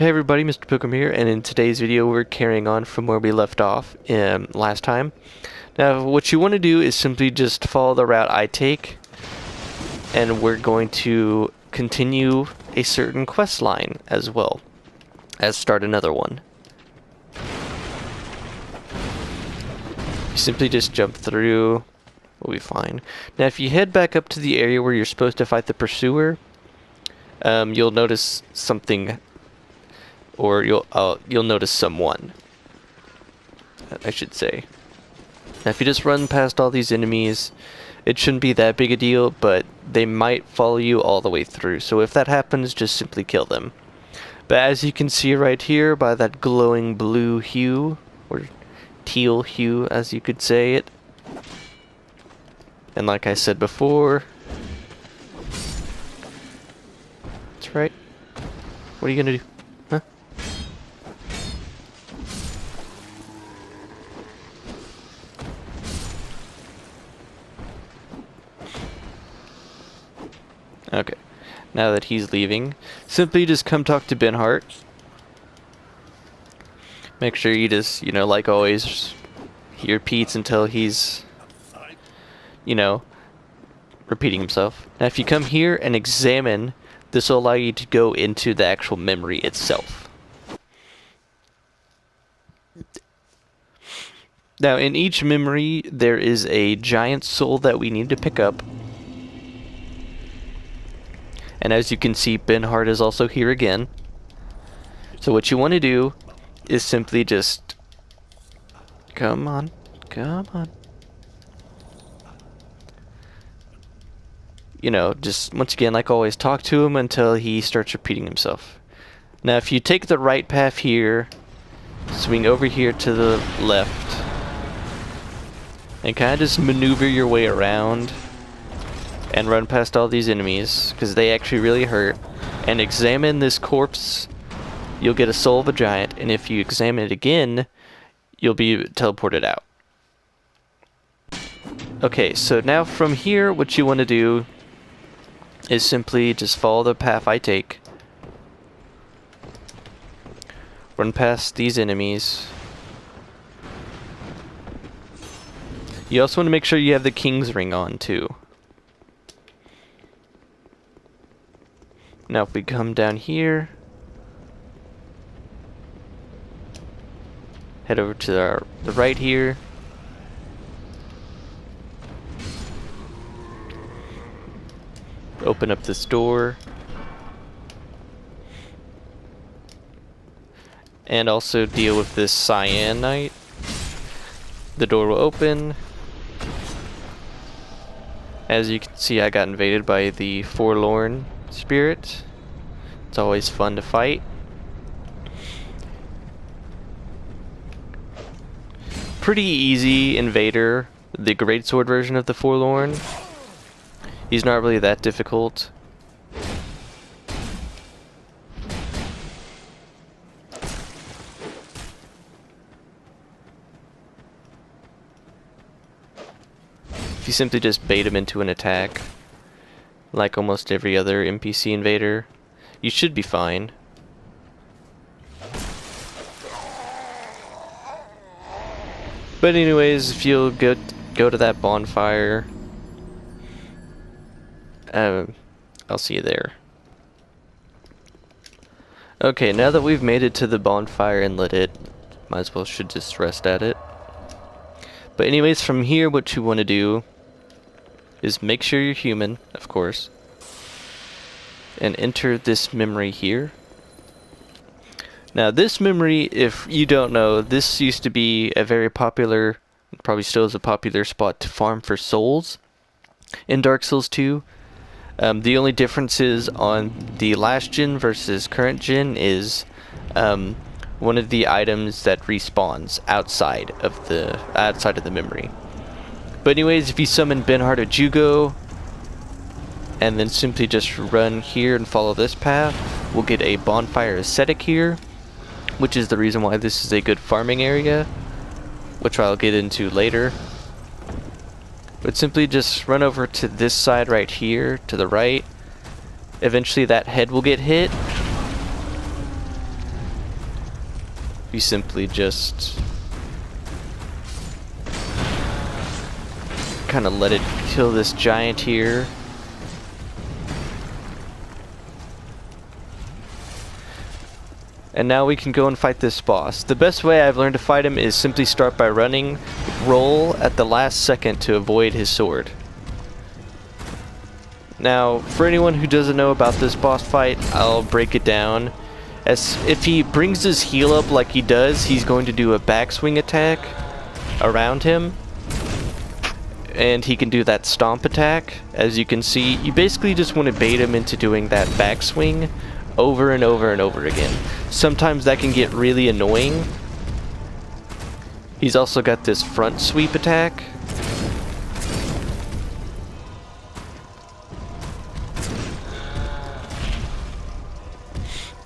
Hey everybody, Mr. Pilgrim here, and in today's video we're carrying on from where we left off last time. Now what you want to do is simply just follow the route I take, and we're going to continue a certain quest line as well as start another one. You simply just jump through, we'll be fine. Now if you head back up to the area where you're supposed to fight the pursuer, you'll notice something. Or you'll notice someone, I should say. Now if you just run past all these enemies, it shouldn't be that big a deal, but they might follow you all the way through. So if that happens, just simply kill them. But as you can see right here by that glowing blue hue, or teal hue as you could say it. And like I said before, that's right. What are you gonna do? Huh? Okay, now that he's leaving, simply just come talk to Ben Hart. Make sure you just, like always, he repeats until he's, repeating himself. Now if you come here and examine, this will allow you to go into the actual memory itself. Now in each memory there is a giant soul that we need to pick up. And as you can see, Ben Hart is also here again. So what you want to do is simply just... Come on. Just once again, like always, talk to him until he starts repeating himself. Now if you take the right path here, swing over here to the left, and kind of just maneuver your way around, and run past all these enemies, because they actually really hurt, and examine this corpse, you'll get a soul of a giant, and if you examine it again, you'll be teleported out. Okay, so now from here, what you want to do is simply just follow the path I take. Run past these enemies. You also want to make sure you have the King's Ring on, too. Now if we come down here, head over to the right here, open up this door, and also deal with this cyanite. The door will open. As you can see, I got invaded by the forlorn spirit. It's always fun to fight. Pretty easy invader, the greatsword version of the forlorn. He's not really that difficult. If you simply just bait him into an attack, like almost every other NPC invader, you should be fine. But anyways, if you'll go to that bonfire, I'll see you there. Okay, now that we've made it to the bonfire and lit it, might as well should just rest at it. But anyways, from here what you want to do is make sure you're human, of course, and enter this memory here. Now this memory, if you don't know, this used to be a very popular, probably still is a popular spot to farm for souls in Dark Souls 2. The only differences on the last gen versus current gen is one of the items that respawns outside of the memory. But anyways, if you summon Ben Hart of Jugo, and then simply just run here and follow this path, we'll get a bonfire ascetic here, which is the reason why this is a good farming area, which I'll get into later. But simply just run over to this side right here, to the right. Eventually that head will get hit, you simply just kind of let it kill this giant here. And now we can go and fight this boss. The best way I've learned to fight him is simply start by running, roll at the last second to avoid his sword. Now, for anyone who doesn't know about this boss fight, I'll break it down. As if he brings his heel up like he does, he's going to do a backswing attack around him. And he can do that stomp attack. As you can see, you basically just want to bait him into doing that backswing over and over and over again. Sometimes that can get really annoying. He's also got this front sweep attack.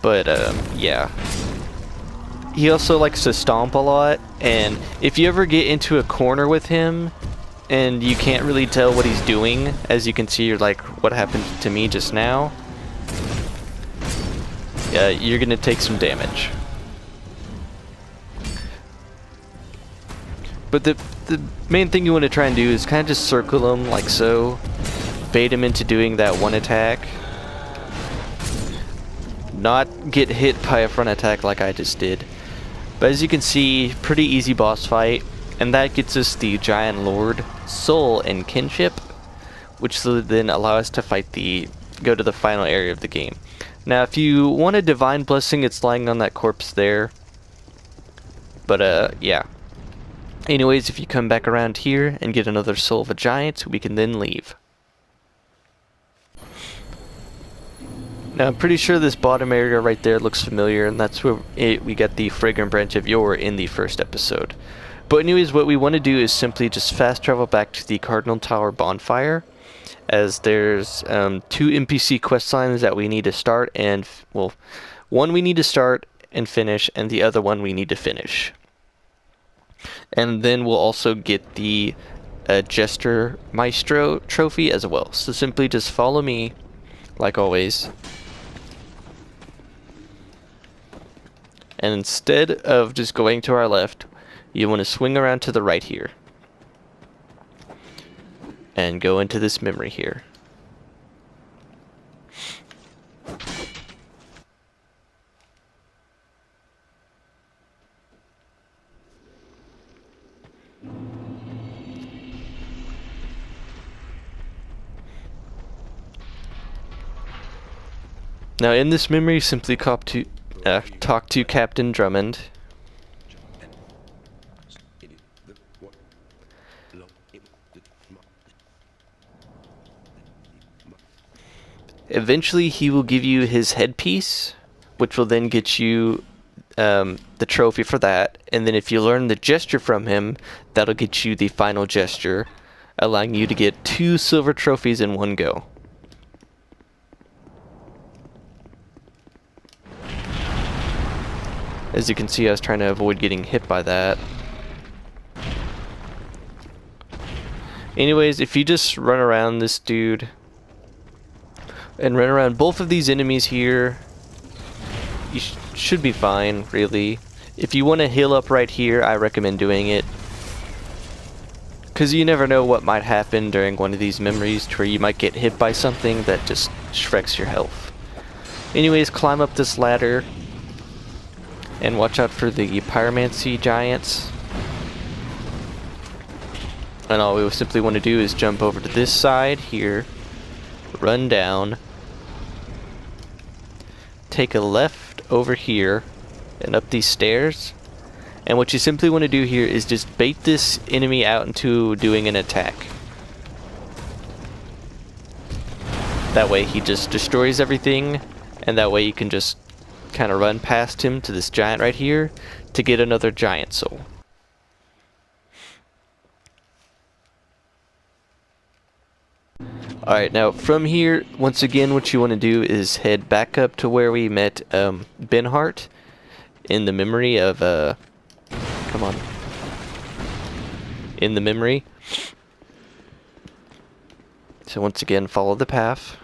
But yeah. He also likes to stomp a lot, and if you ever get into a corner with him and you can't really tell what he's doing, as you can see, you're like, what happened to me just now? You're gonna take some damage. But the main thing you want to try and do is kind of just circle him like so, bait him into doing that one attack, not get hit by a front attack like I just did. But as you can see, pretty easy boss fight, and that gets us the Giant Lord, Soul, and Kinship, which will then allow us to go to the final area of the game. Now, if you want a Divine Blessing, it's lying on that corpse there. But, yeah. Anyways, if you come back around here and get another Soul of a Giant, we can then leave. Now, I'm pretty sure this bottom area right there looks familiar, and that's where we got the Fragrant Branch of Yore in the first episode. But anyways, what we want to do is simply just fast travel back to the Cardinal Tower bonfire, as there's 2 NPC quest lines that we need to start, and, well, one we need to start and finish, and the other one we need to finish. And then we'll also get the Jester Maestro trophy as well. So simply just follow me, like always. And instead of just going to our left, you want to swing around to the right here. And go into this memory here. Now in this memory, simply talk to Captain Drummond. Eventually he will give you his headpiece, which will then get you the trophy for that, and then if you learn the gesture from him, that'll get you the final gesture, allowing you to get 2 silver trophies in one go. As you can see, I was trying to avoid getting hit by that. Anyways, if you just run around this dude and run around both of these enemies here, you should be fine, really. If you want to heal up right here, I recommend doing it, because you never know what might happen during one of these memories to where you might get hit by something that just shreks your health. Anyways, climb up this ladder and watch out for the pyromancy giants. And all we simply want to do is jump over to this side here, run down, take a left over here and up these stairs, and what you simply want to do here is just bait this enemy out into doing an attack. That way he just destroys everything, and that way you can just kind of run past him to this giant right here to get another giant soul. Alright, now from here, once again, what you want to do is head back up to where we met Benhart in the memory of, come on, in the memory. So once again, follow the path.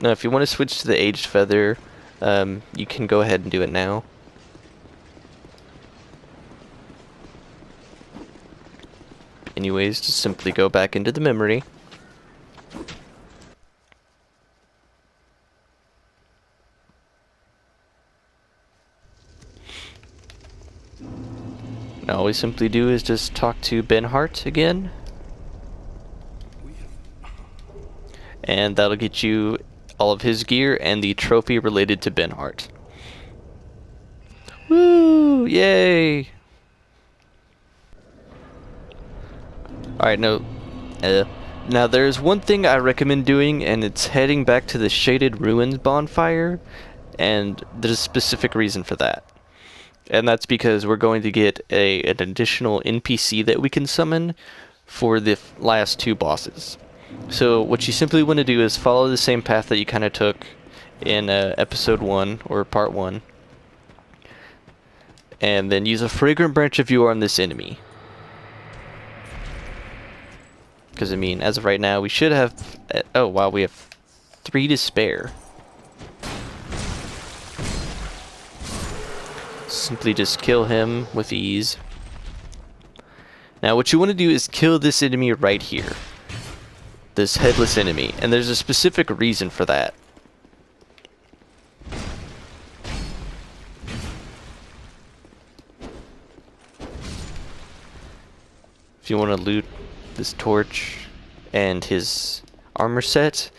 Now, if you want to switch to the aged feather, you can go ahead and do it now. Anyways, just simply go back into the memory. Now all we simply do is just talk to Ben Hart again. And that'll get you all of his gear and the trophy related to Ben Hart. Woo! Yay! Alright, now there's one thing I recommend doing, and it's heading back to the Shaded Ruins bonfire, and there's a specific reason for that. And that's because we're going to get an additional NPC that we can summon for the last 2 bosses. So what you simply want to do is follow the same path that you kind of took in episode 1 or part 1, and then use a fragrant branch if you are on this enemy. Because I mean, as of right now, we should have. Oh wow, we have 3 to spare. Simply just kill him with ease. Now what you want to do is kill this enemy right here. This headless enemy, and there's a specific reason for that. If you want to loot this torch and his armor set,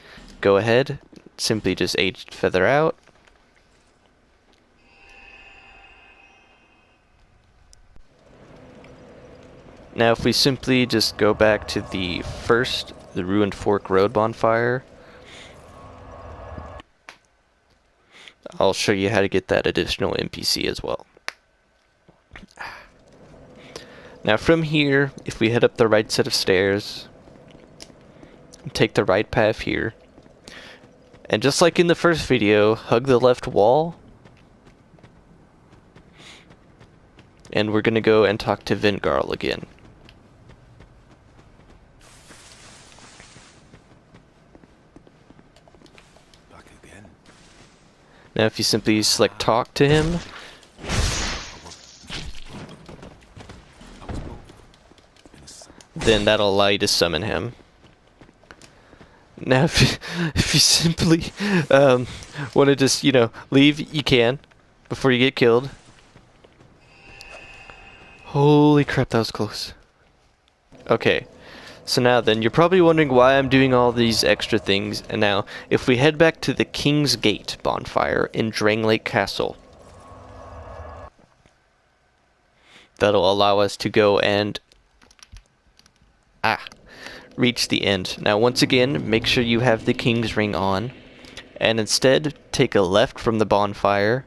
go ahead, simply just aged feather out. Now if we simply just go back to the Ruined Fork Road bonfire, I'll show you how to get that additional NPC as well. Now from here, if we head up the right set of stairs, take the right path here, and just like in the first video, hug the left wall, and we're gonna go and talk to Vingarl again. Back again. Now if you simply select talk to him, then that'll allow you to summon him. Now if you simply want to just, leave, you can, before you get killed. Holy crap, that was close. Okay, so now then, you're probably wondering why I'm doing all these extra things, and now, if we head back to the King's Gate bonfire in Dranglake Castle, that'll allow us to go and reach the end. Now once again, make sure you have the King's Ring on, and instead take a left from the bonfire,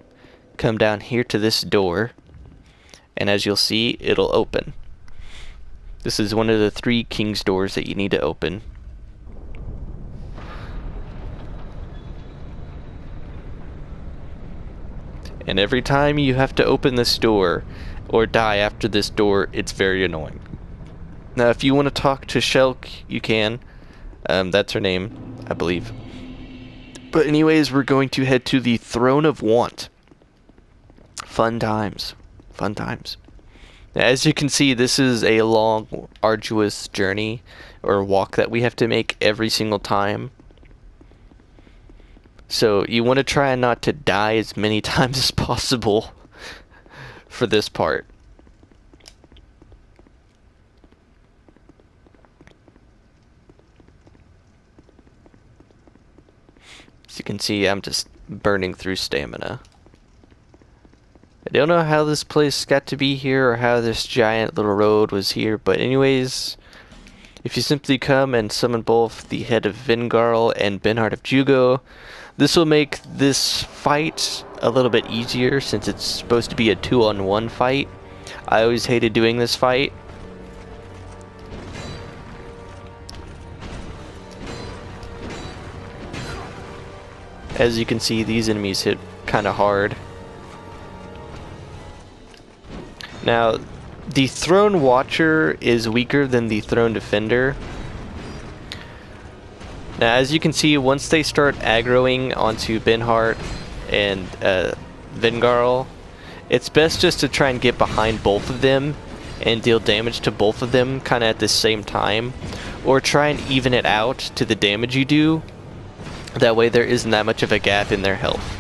come down here to this door, and as you'll see, it'll open. This is one of the 3 King's doors that you need to open. And every time you have to open this door or die after this door, it's very annoying. Now if you want to talk to Shelk, you can. That's her name, I believe. But anyways, we're going to head to the Throne of Want. Fun times. Fun times. Now, as you can see, this is a long, arduous journey or walk that we have to make every single time. So you want to try not to die as many times as possible for this part. As you can see, I'm just burning through stamina. I don't know how this place got to be here or how this giant little road was here, but anyways, if you simply come and summon both the head of Vingarl and Benhart of Jugo, this will make this fight a little bit easier since it's supposed to be a 2-on-1 fight. I always hated doing this fight. As you can see, these enemies hit kind of hard. Now, the Throne Watcher is weaker than the Throne Defender. Now, as you can see, once they start aggroing onto Benhart and Vingarl, it's best just to try and get behind both of them and deal damage to both of them kind of at the same time, or try and even it out to the damage you do. That way there isn't that much of a gap in their health.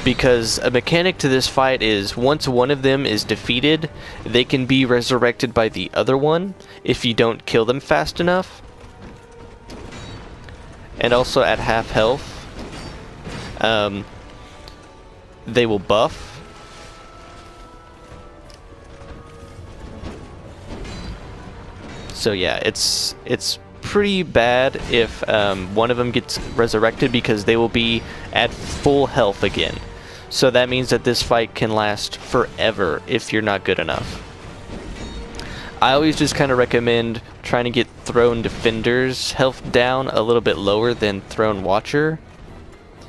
Because a mechanic to this fight is once one of them is defeated, they can be resurrected by the other one if you don't kill them fast enough. And also at half health, they will buff. So yeah, it's pretty bad if one of them gets resurrected, because they will be at full health again. So that means that this fight can last forever if you're not good enough. I always just kind of recommend trying to get Throne Defender's health down a little bit lower than Throne Watcher,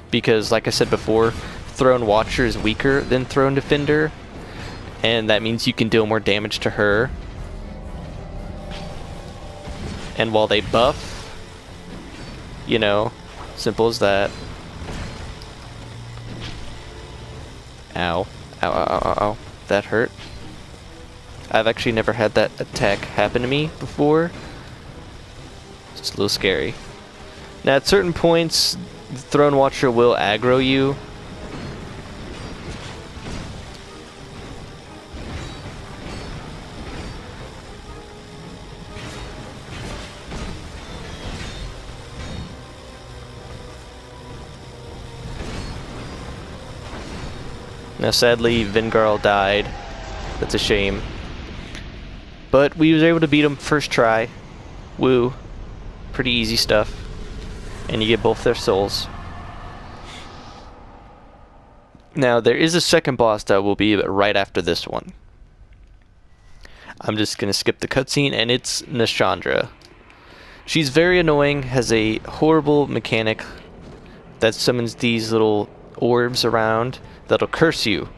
because like I said before, Throne Watcher is weaker than Throne Defender, and that means you can deal more damage to her. And while they buff, you know, simple as that. Ow. Ow, ow, ow, ow, ow. That hurt. I've actually never had that attack happen to me before. It's a little scary. Now at certain points, the Throne Watcher will aggro you. Now sadly, Vingarl died. That's a shame. But we was able to beat him first try. Woo. Pretty easy stuff. And you get both their souls. Now there is a second boss that will be right after this one. I'm just gonna skip the cutscene, and it's Nashandra. She's very annoying, has a horrible mechanic that summons these little orbs around that'll curse you.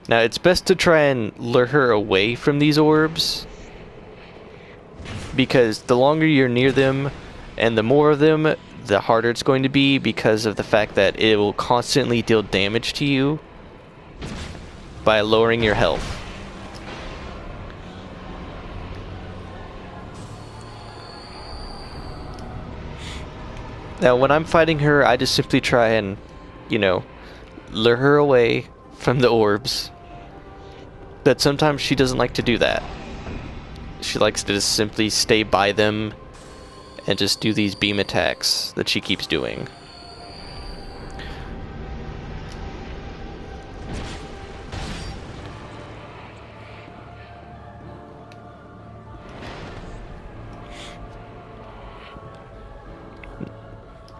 Now it's best to try and lure her away from these orbs, because the longer you're near them and the more of them, the harder it's going to be, because of the fact that it will constantly deal damage to you by lowering your health. Now when I'm fighting her, I just simply try and, you know, lure her away from the orbs. But sometimes she doesn't like to do that. She likes to just simply stay by them and just do these beam attacks that she keeps doing.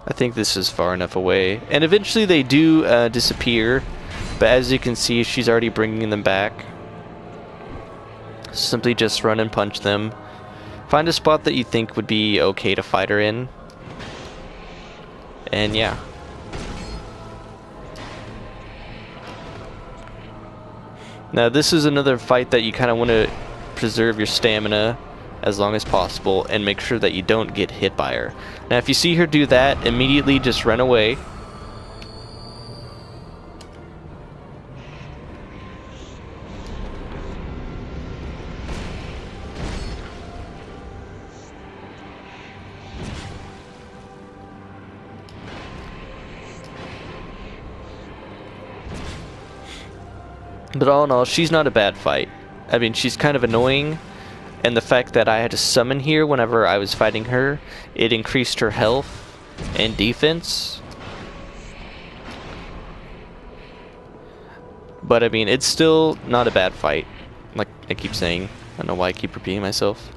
I think this is far enough away. And eventually they do disappear, but as you can see, she's already bringing them back. Simply just run and punch them. Find a spot that you think would be okay to fight her in. And yeah. Now this is another fight that you kind of want to preserve your stamina as long as possible and make sure that you don't get hit by her. Now if you see her do that, immediately just run away. But all in all, she's not a bad fight. I mean, she's kind of annoying, and the fact that I had to summon here whenever I was fighting her, it increased her health and defense. But I mean, it's still not a bad fight. Like I keep saying, I don't know why I keep repeating myself.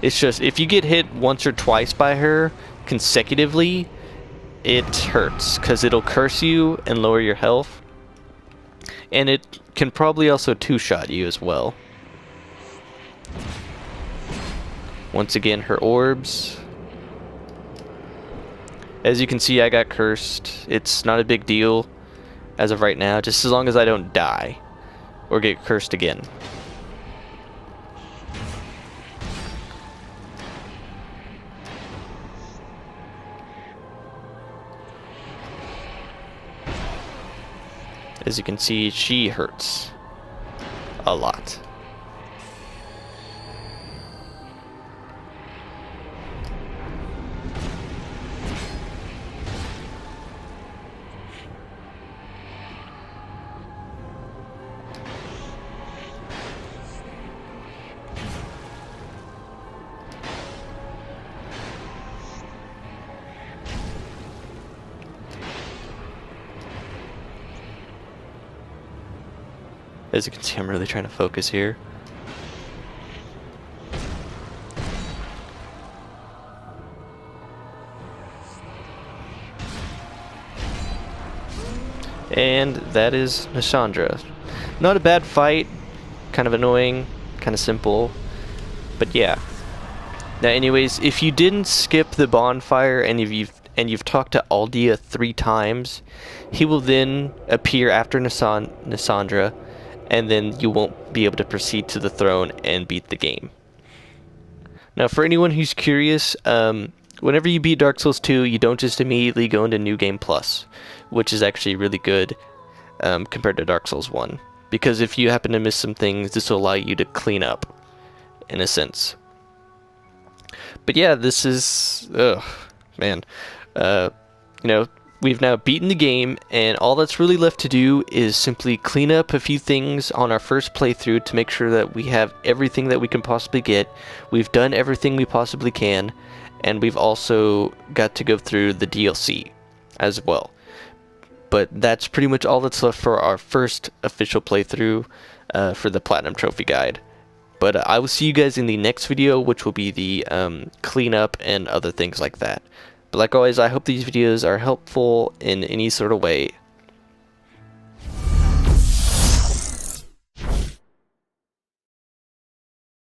It's just, if you get hit once or twice by her consecutively, it hurts, because it'll curse you and lower your health. And it can probably also two-shot you as well. Once again, her orbs. As you can see, I got cursed. It's not a big deal as of right now, just as long as I don't die or get cursed again. As you can see, she hurts a lot. As you can see, I'm really trying to focus here. And that is Nashandra. Not a bad fight, kind of annoying, kind of simple, but yeah. Now anyways, if you didn't skip the bonfire and you've talked to Aldia 3 times, he will then appear after Nashandra, and then you won't be able to proceed to the throne and beat the game. Now for anyone who's curious, whenever you beat Dark Souls 2, you don't just immediately go into New Game Plus, which is actually really good compared to Dark Souls 1. Because if you happen to miss some things, this will allow you to clean up, in a sense. But yeah, this is... man. You know, we've now beaten the game, and all that's really left to do is simply clean up a few things on our first playthrough to make sure that we have everything that we can possibly get. We've done everything we possibly can, and we've also got to go through the DLC as well. But that's pretty much all that's left for our first official playthrough for the Platinum Trophy Guide. But I will see you guys in the next video, which will be the cleanup and other things like that. But like always, I hope these videos are helpful in any sort of way.